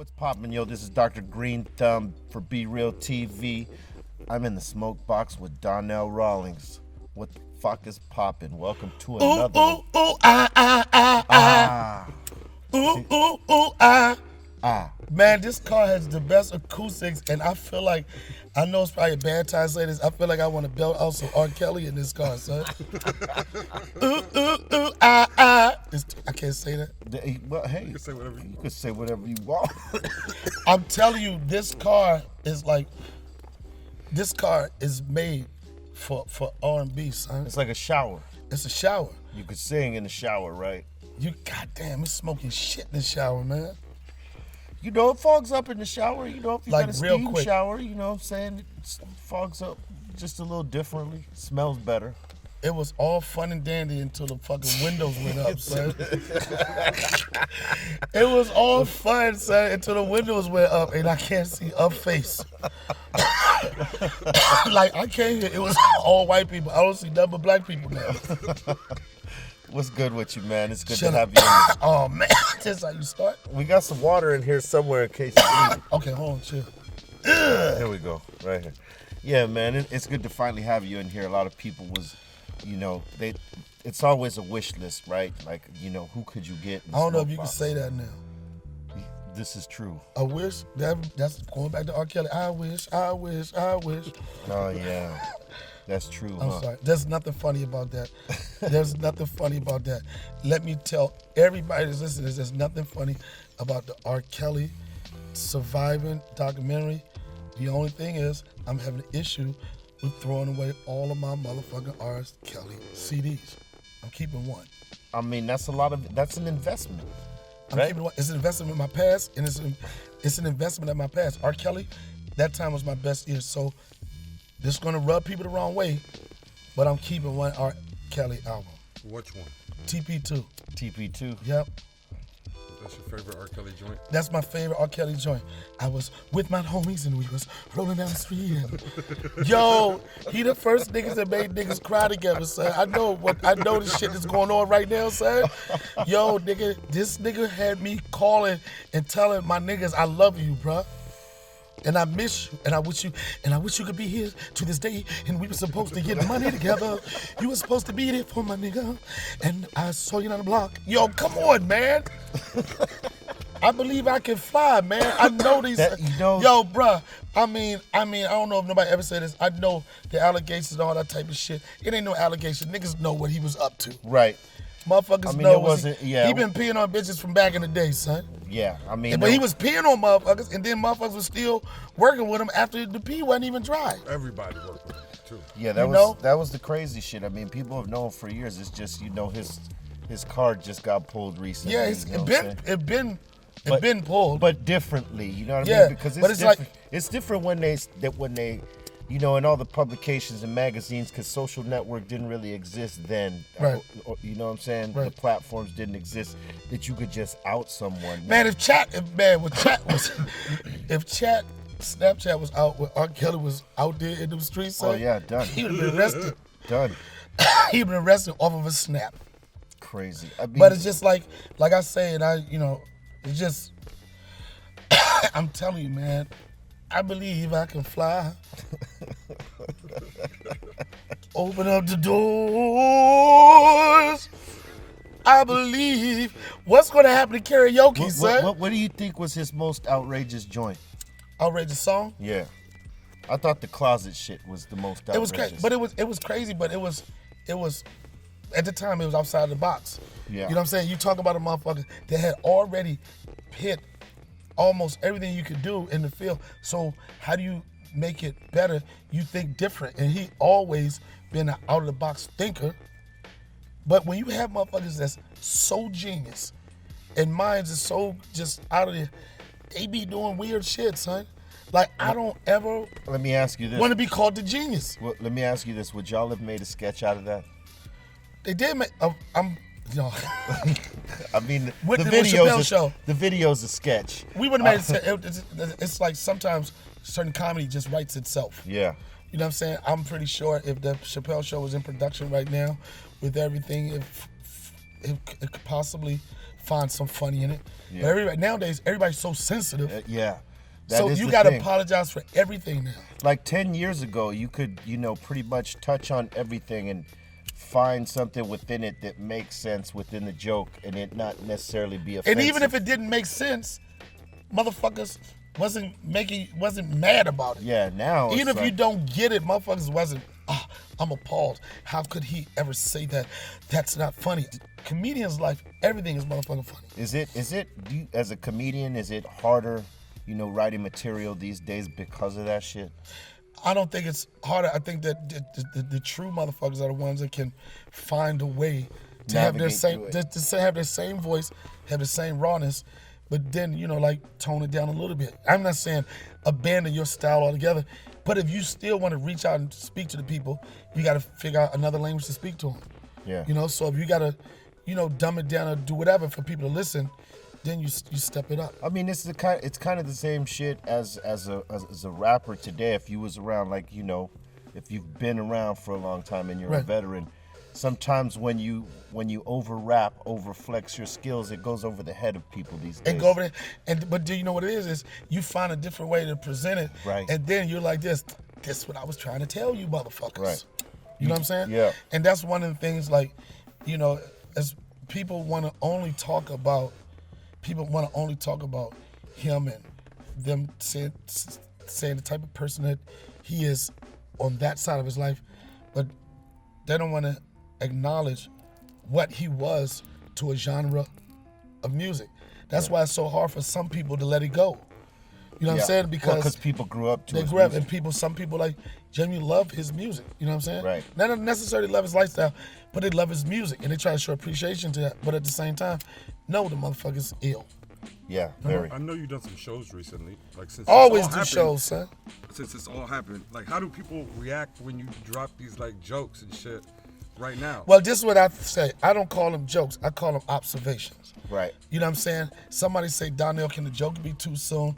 What's poppin', yo? This is Dr. Green Thumb for BREALTV. I'm in the Smokebox with Donnell Rawlings. What the fuck is poppin'? Welcome to another one. Man, this car has the best acoustics, and I feel like, I know it's probably a bad time to say this, I feel like I want to belt out some R. Kelly in this car, son. I can't say that. Well, hey, you can say whatever you want. I'm telling you, this car is made for R&B, son. It's like a shower. It's a shower. You could sing in the shower, right? Goddamn, it's smoking shit in the shower, man. You know, it fogs up in the shower. You know, if you Like, got a real steam quick. shower, you know what I'm saying? It fogs up just a little differently. Smells better. It was all fun and dandy until the fucking windows went up, son. It was all fun, son, until the windows went up and I can't see a face. Like, I came here, it was all white people. I don't see nothing but black people now. What's good with you, man? It's good Shut to up. have you. Oh, man, this how you start? We got some water in here somewhere in case you need it. Okay, hold on, chill. Here we go, right here. Yeah, man, it's good to finally have you in here. A lot of people was, you know, it's always a wish list, right? Like, you know, who could you get? I don't know if you can say that now. This is true. I wish, that's going back to R. Kelly. I wish. Oh, yeah. That's true, I'm huh? sorry. There's nothing funny about that. There's nothing funny about that. Let me tell everybody that's listening, there's nothing funny about the R. Kelly surviving documentary. The only thing is, I'm having an issue with throwing away all of my motherfucking R. Kelly CDs. I'm keeping one. I mean, that's an investment. I'm Right? keeping one. It's an investment in my past, and it's an investment in my past. R. Kelly, that time was my best year, so this is gonna rub people the wrong way, but I'm keeping one R. Kelly album. Which one? TP2. TP2. Yep. That's your favorite R. Kelly joint? That's my favorite R. Kelly joint. I was with my homies and we was rolling down the street. And, yo, he the first niggas that made niggas cry together, son. I know the shit that's going on right now, son. Yo, nigga, this nigga had me calling and telling my niggas I love you, bruh. And I miss you, and I wish you could be here to this day. And we were supposed to get money together. You were supposed to be there for my nigga. And I saw you on the block. Yo, come on, man. I believe I can fly, man. I know these. Yo, bruh. I mean, I don't know if nobody ever said this. I know the allegations and all that type of shit. It ain't no allegation. Niggas know what he was up to. Right. Motherfuckers I mean, know. it wasn't. Yeah. He been peeing on bitches from back in the day, son. Yeah. I mean. But he was peeing on motherfuckers, and then motherfuckers was still working with him after the pee wasn't even dry. Everybody worked with him, too. Yeah, that was the crazy shit. I mean, people have known for years. It's just, you know, his card just got pulled recently. Yeah, it been pulled, but differently. You know what I Yeah, mean? Because but it's it's like- different. It's different when they, you know, in all the publications and magazines, because social network didn't really exist then. Right. You know what I'm saying? Right. The platforms didn't exist that you could just out someone. man. If Snapchat was out when R. Kelly was out there in the streets, son, Oh yeah, done. he would have been arrested. Done. He'd been arrested off of a snap. Crazy. I mean, But it's just like I say, and it's just, I'm telling you, man, I believe I can fly. Open up the doors. I believe. What's going to happen to karaoke, son? what do you think was his most outrageous joint? Outrageous song? Yeah. I thought the closet shit was the most outrageous. It was crazy, but it was crazy, but it was at the time it was outside the box. Yeah. You know what I'm saying? You talk about a motherfucker that had already hit almost everything you could do in the field. So how do you make it better? You think different, and he always been an out of the box thinker. But when you have motherfuckers that's so genius, and minds is so just out of there, they be doing weird shit, son. Like, I don't ever Let me ask you this. want to be called the genius. Well, let me ask you this. Would y'all have made a sketch out of that? They did make. I'm. I mean, With the the video's Chappelle Show. The video's a sketch. We would have made it. It's like sometimes certain comedy just writes itself. Yeah. You know what I'm saying? I'm pretty sure if the Chappelle Show was in production right now, with everything, it could possibly find some funny in it. Yeah. But nowadays, everybody's so sensitive. Yeah. That So is you the got to thing. apologize for everything now. Like 10 years ago, you could, pretty much touch on everything and find something within it that makes sense within the joke and it not necessarily be offensive. And even if it didn't make sense, motherfuckers wasn't mad about it. Yeah, now Even it's if you like- don't get it, motherfuckers wasn't, I'm appalled. How could he ever say that? That's not funny. Comedians' life, everything is motherfucking funny. Is it as a comedian, is it harder, writing material these days because of that shit? I don't think it's harder. I think that the true motherfuckers are the ones that can find a way to have their Navigate same, through it. to have their same voice, have the same rawness, but then like tone it down a little bit. I'm not saying abandon your style altogether, but if you still want to reach out and speak to the people, you got to figure out another language to speak to them. Yeah. So if you got to, dumb it down or do whatever for people to listen, then you step it up. I mean, it's kind of the same shit as a rapper today. If you was around, if you've been around for a long time and you're a Right. veteran, sometimes when you over rap, over flex your skills, it goes over the head of people these days. And go over there, but do you know what it is? Is you find a different way to present it, Right. And then you're like this is what I was trying to tell you, motherfuckers. Right. You know what I'm saying? Yeah. And that's one of the things, as people want to only talk about him and them saying the type of person that he is on that side of his life, but they don't want to acknowledge what he was to a genre of music. That's why it's so hard for some people to let it go. You know what I'm saying? Because people grew up to they his grew up, music. and some people genuinely love his music. You know what I'm saying? Right. They don't necessarily love his lifestyle, but they love his music, and they try to show appreciation to that. But at the same time, no, the motherfucker's ill. Yeah, very. I know you've done some shows recently. Like since Always this all do happened- shows, son. Since this all happened, how do people react when you drop these jokes and shit right now? Well, this is what I say. I don't call them jokes. I call them observations. Right. You know what I'm saying? Somebody say, Donnell, can the joke be too soon?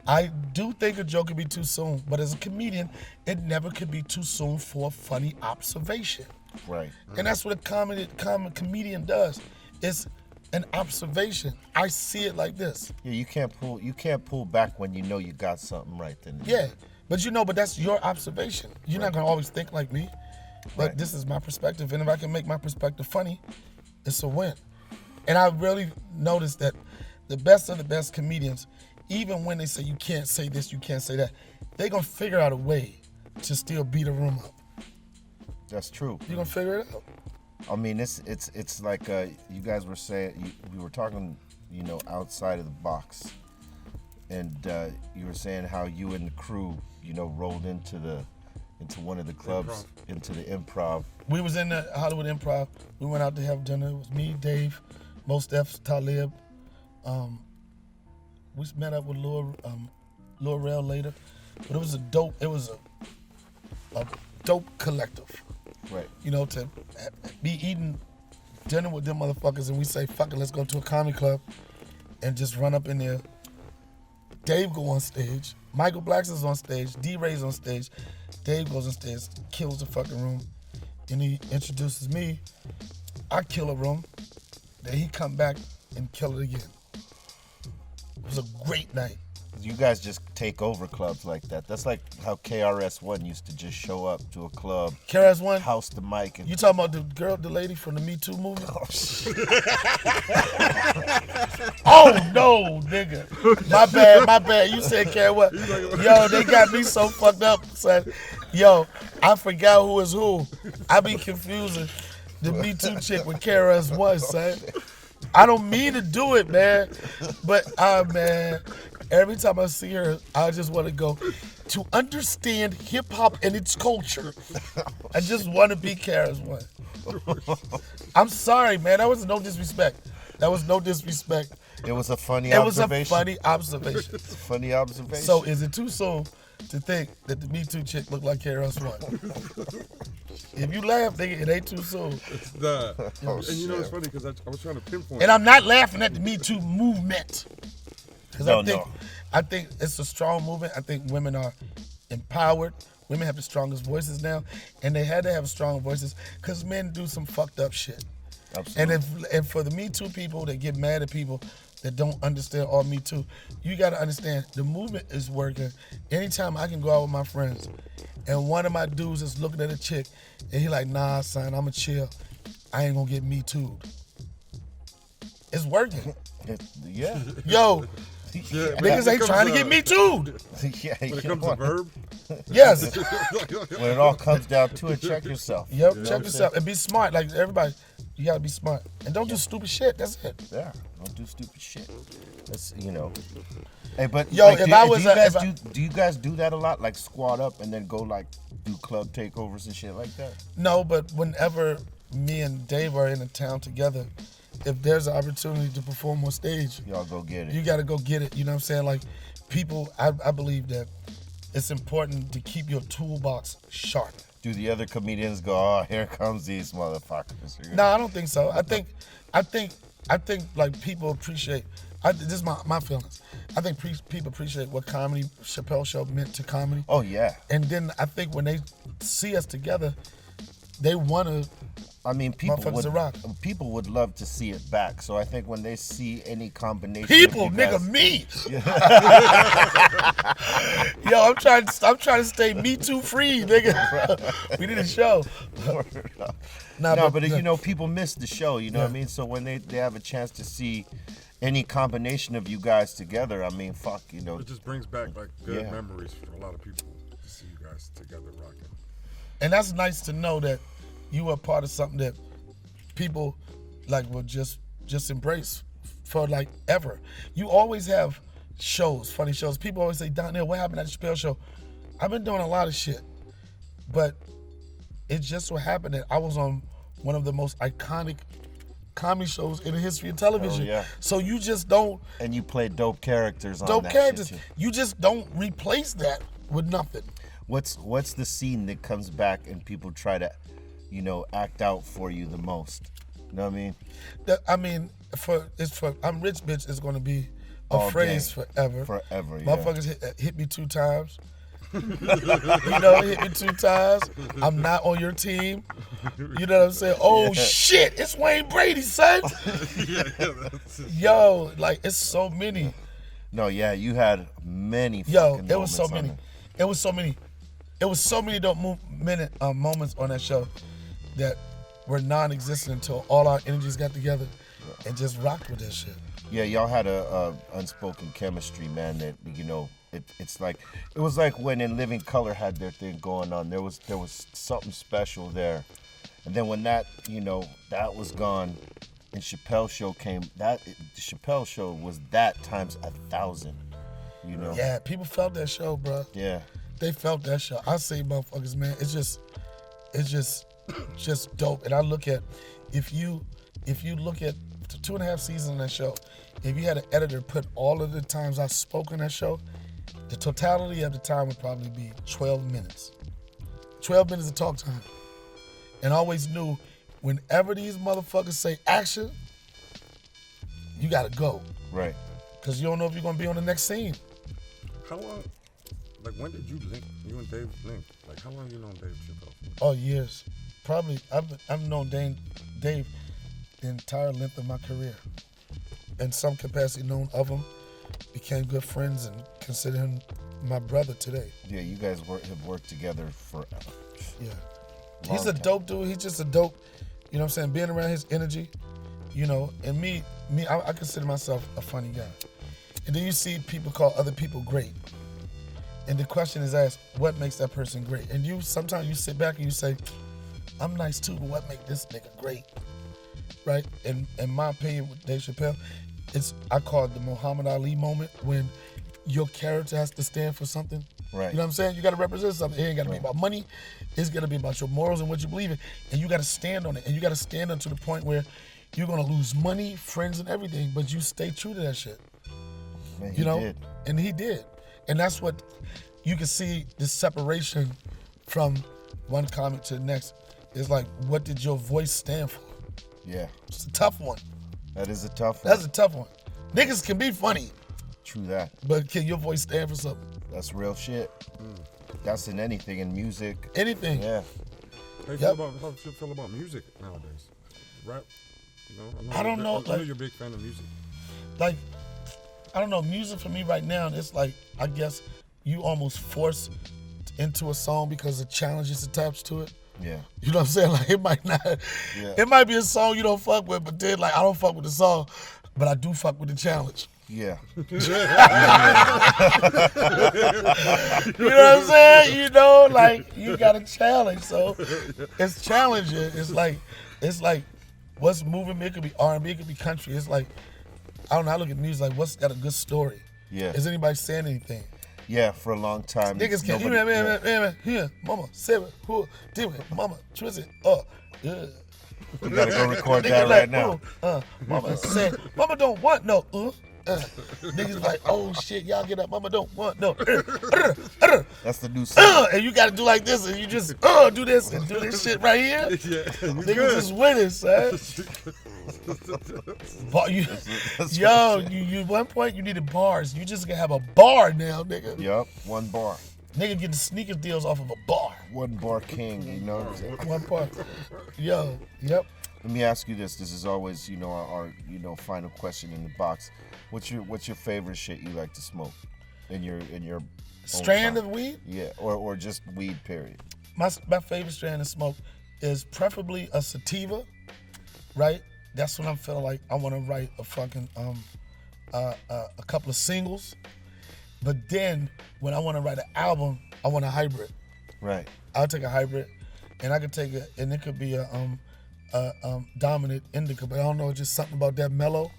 I do think a joke could be too soon, but as a comedian, it never could be too soon for a funny observation. Right. And that's what a common comedian does. It's an observation. I see it like this. Yeah, you can't pull back when you know you got something right then. Yeah, but that's your observation. You're not gonna always think like me, but Right. this is my perspective, and if I can make my perspective funny, it's a win. And I really noticed that the best of the best comedians, even when they say you can't say this, you can't say that, they gonna figure out a way to still beat a room up. That's true. You gonna figure it out. I mean, it's like you guys were saying. We were talking, outside of the box, and you were saying how you and the crew, rolled into one of the clubs, into the Improv. We was in the Hollywood Improv. We went out to have dinner. It was me, Dave, Mos Def, Talib. We met up with Lil Rel later, but it was a dope collective. Right. To be eating dinner with them motherfuckers, and we say, fuck it, let's go to a comedy club and just run up in there. Dave go on stage. Michael Blackson's on stage. D-Ray's on stage. Dave goes on stage, kills the fucking room. Then he introduces me. I kill a room. Then he come back and kill it again. It was a great night. You guys just take over clubs like that. That's like how KRS-One used to just show up to a club, KRS-One, house the mic, and you talking about the lady from the Me Too movement? oh shit. Oh no, nigga. My bad. You said what? Yo, they got me so fucked up, son. Yo, I forgot who is who. I be confusing the Me Too chick with KRS-One, son. I don't mean to do it, man. But man, every time I see her, I just want to go to understand hip hop and its culture. I just want to be KRS-One. I'm sorry, man. That was no disrespect. It was a funny It was a observation. funny observation. Funny observation. So is it too soon to think that the Me Too chick looked like KRS-One? If you laugh, nigga, it ain't too soon. It's shit. it's funny because I was trying to pinpoint. And I'm not laughing at the Me Too movement. Because No. I think it's a strong movement. I think women are empowered. Women have the strongest voices now. And they had to have strong voices because men do some fucked up shit. Absolutely. And for the Me Too people that get mad at people that don't understand all Me Too, you got to understand the movement is working. Anytime I can go out with my friends and one of my dudes is looking at a chick and he like, nah, son, I'ma chill. I ain't gonna get Me Too'd. It's working. Yeah. Yo, Yeah, niggas ain't trying to get Me Too'd. Yeah. When it comes to verb, Yes. When it all comes down to it, check yourself. Yep, You know check what I'm yourself and be smart. Like everybody, you gotta be smart. And don't do stupid shit. That's it. saying? Yeah. Don't do stupid shit. That's, you know. Hey, but Yo, like, if do, I was do you a- guys if I- do you guys do that a lot? Like squat up and then go like do club takeovers and shit like that? No, but whenever me and Dave are in a town together, if there's an opportunity to perform on stage, Y'all go get it. you gotta go get it. You know what I'm saying? Like people, I believe that it's important to keep your toolbox sharp. Do the other comedians go, oh, here comes these motherfuckers? No, I don't think so. I think like people appreciate. This is my feelings. I think people appreciate what comedy, Chappelle Show meant to comedy. Oh yeah. And then I think when they see us together, they want to. I mean, Motherfuckers a rock. people would love to see it back. So I think when they see any combination, People, of you nigga, guys, me. Yo, I'm trying to stay Me Too free, nigga. We did a show. Nah, no, but you know, people miss the show. You know what I mean? So when they have a chance to see any combination of you guys together, I mean, fuck, you know. it just brings back like good Yeah. memories for a lot of people to see you guys together rocking. And that's nice to know that you are part of something that people like will just embrace for like ever. You always have shows, funny shows. People always say, Donnell, what happened at the Chappelle Show? I've been doing a lot of shit, but it just so happened that I was on one of the most iconic comedy shows in the history of television. yeah. So you just don't And you play dope characters on dope that characters. shit, too. You just don't replace that with nothing. What's the scene that comes back and people try to, you know, act out for you the most? You know what I mean? For I'm rich, bitch is gonna be a All phrase day. forever. Forever, yeah. Motherfuckers hit me 2 times. You know, hit me 2 times. I'm not on your team. You know what I'm saying? Oh shit, it's Wayne Brady, son. Yo, like it's so many. No, yeah, you had many Yo, fucking it was so moments on many. It was so many. It was so many dope moments on that show that were non-existent until all our energies got together and just rocked with that shit. Yeah, y'all had a unspoken chemistry, man. That, you know, it was like when In Living Color had their thing going on. There was something special there, and then when that, you know, that was gone, and Chappelle Show came. The Chappelle Show was that times 1,000. You know. Yeah, people felt that show, bro. Yeah. They felt that show. I say, motherfuckers, man, it's just dope. And I look at, if you look at the 2.5 seasons on that show, if you had an editor put all of the times I spoke on that show, the totality of the time would probably be 12 minutes. 12 minutes of talk time. And I always knew whenever these motherfuckers say action, you gotta go. Right. Cause you don't know if you're gonna be on the next scene. How long? Like when did you link? You and Dave link? Like how long you known Dave Chappelle for? Oh, years. Probably, I've known Dave the entire length of my career. In some capacity known of him, became good friends and consider him my brother today. Yeah, you guys have worked together forever. Yeah. Long He's a time. dope dude. He's just a dope, you know what I'm saying, being around his energy, you know, and me, I consider myself a funny guy. And then you see people call other people great. And the question is asked, what makes that person great? And sometimes you sit back and you say, I'm nice too, but what makes this nigga great? Right? And in my opinion with Dave Chappelle, I call it the Muhammad Ali moment when your character has to stand for something. Right. You know what I'm saying? You got to represent something. It ain't got to be about money. It's got to be about your morals and what you believe in. And you got to stand on it. And you got to stand on to the point where you're going to lose money, friends, and everything, but you stay true to that shit. Man, You know? did. And he did. And that's what you can see the separation from one comic to the next. It's like, what did your voice stand for? Yeah. It's a tough one. That is a tough one. That's a tough one. Niggas can be funny, True that. but can your voice stand for something? That's real shit. That's in anything, in music. Anything. Yeah. How you Yep. feel about music nowadays? Rap? You know, I don't know. I know you're a big fan of music. Like, I don't know. Music for me right now, it's like, I guess you almost force into a song because the challenge is attached to it. Yeah. You know what I'm saying? Like, it might not. Yeah. It might be a song you don't fuck with, but then like I don't fuck with the song, but I do fuck with the challenge. Yeah. You know what I'm saying? You know, like you got a challenge, so it's challenging. It's like what's moving me? It could be R&B, it could be country. It's like I don't know. I look at music like what's got a good story. Yeah. Is anybody saying anything? Yeah, for a long time. Niggas can't. Here, mama, seven, who, do it, mama, twist it, yeah. We gotta go record that right now. Mama said, mama don't want no, Niggas like, oh shit, y'all get up, mama don't want no. That's the new song. And you gotta do like this, and you just do this and do this shit right here. Yeah, Niggas is winning, son. You one point you needed bars. You just gonna have a bar now, nigga. Yup, one bar. Nigga getting sneaker deals off of a bar. One bar king, you know what I'm saying? One bar. Yo, yep. Let me ask you this. This is always, our final question in the box. What's your favorite shit you like to smoke in your Strand of weed? Yeah, or just weed, period. My favorite strand of smoke is preferably a sativa, right? That's when I'm feeling like I want to write a fucking a couple of singles. But then when I want to write an album, I want a hybrid. Right. I'll take a hybrid, and I could take it, and it could be a dominant indica, but I don't know, it's just something about that mellow.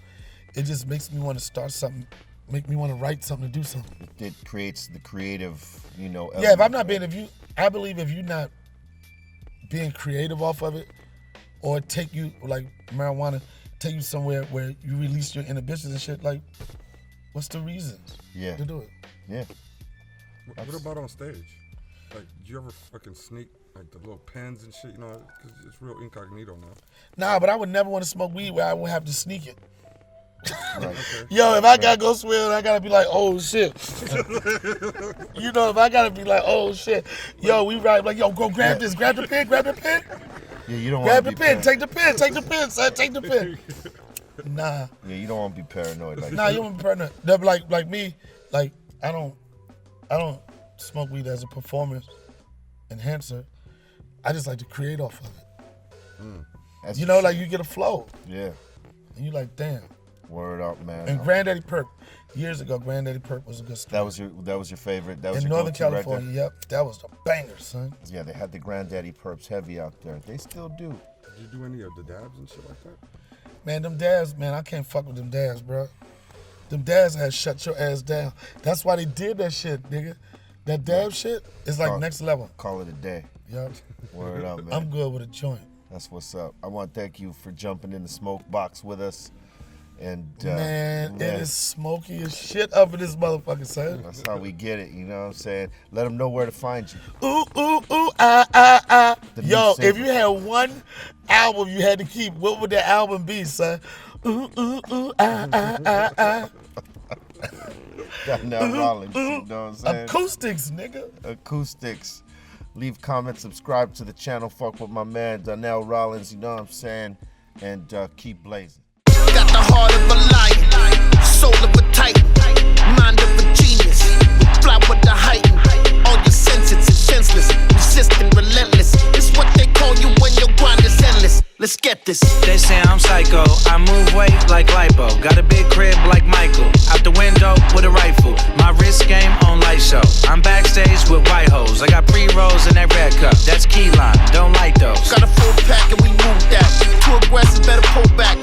It just makes me want to start something, make me want to write something, to do something. It creates the creative, element. Yeah, if I'm not I believe if you're not being creative off of it, or take you, like marijuana, take you somewhere where you release your inhibitions and shit, like, what's the reasons to do it? Yeah. What about on stage? Like, do you ever fucking sneak like the little pens and shit, because it's real incognito now. Nah, but I would never want to smoke weed where I would have to sneak it. Right. Okay. Yo, if I gotta go swim, I gotta be like, oh shit. If I gotta be like, oh shit. Yo, we ride like, yo, go grab this, grab the pen. Yeah, you don't grab want the to pen, take the pen, son, take the pen. Nah. Yeah, you don't want to be paranoid like Nah, that. you don't want to be paranoid. Like me, like I don't smoke weed as a performance enhancer. I just like to create off of it. Like you get a flow. Yeah. And you like, damn. Word up, man. And Granddaddy Perp, years ago, Granddaddy Perp was a good story. That was your favorite. That was in your Northern go-to California. record? Yep, that was the banger, son. Yeah, they had the Granddaddy Perps heavy out there. They still do. Did you do any of the dabs and shit like that? Man, them dabs, man, I can't fuck with them dabs, bro. Them dabs had shut your ass down. That's why they did that shit, nigga. That dab shit is like next level. Call it a day. Yep. Word up, man. I'm good with a joint. That's what's up. I want to thank you for jumping in the Smokebox with us. And man, it is smoky as shit up in this motherfucker, son. That's how we get it, you know what I'm saying? Let them know where to find you. Ooh, ooh, ooh, ah, ah, ah. Yo, single. if you had one album you had to keep, what would that album be, son? Ooh, ooh, ooh, ah, ah, ah, ah. Donnell Rawlings, you know what I'm saying? Acoustics, nigga. Acoustics. Leave comments, subscribe to the channel, fuck with my man Donnell Rawlings, you know what I'm saying? And keep blazing. Got the heart of a lion, soul of a titan, mind of a genius, fly with the heighten. All your senses is senseless, resistant, relentless. It's what they call you when your grind is endless. Let's get this. They say I'm psycho, I move weight like lipo. Got a big crib like Michael, out the window with a rifle. My wrist game on light show. I'm backstage with white hoes. I got pre-rolls in that red cup. That's key lime, don't like those. Got a full pack and we move that. Too aggressive, better pull back.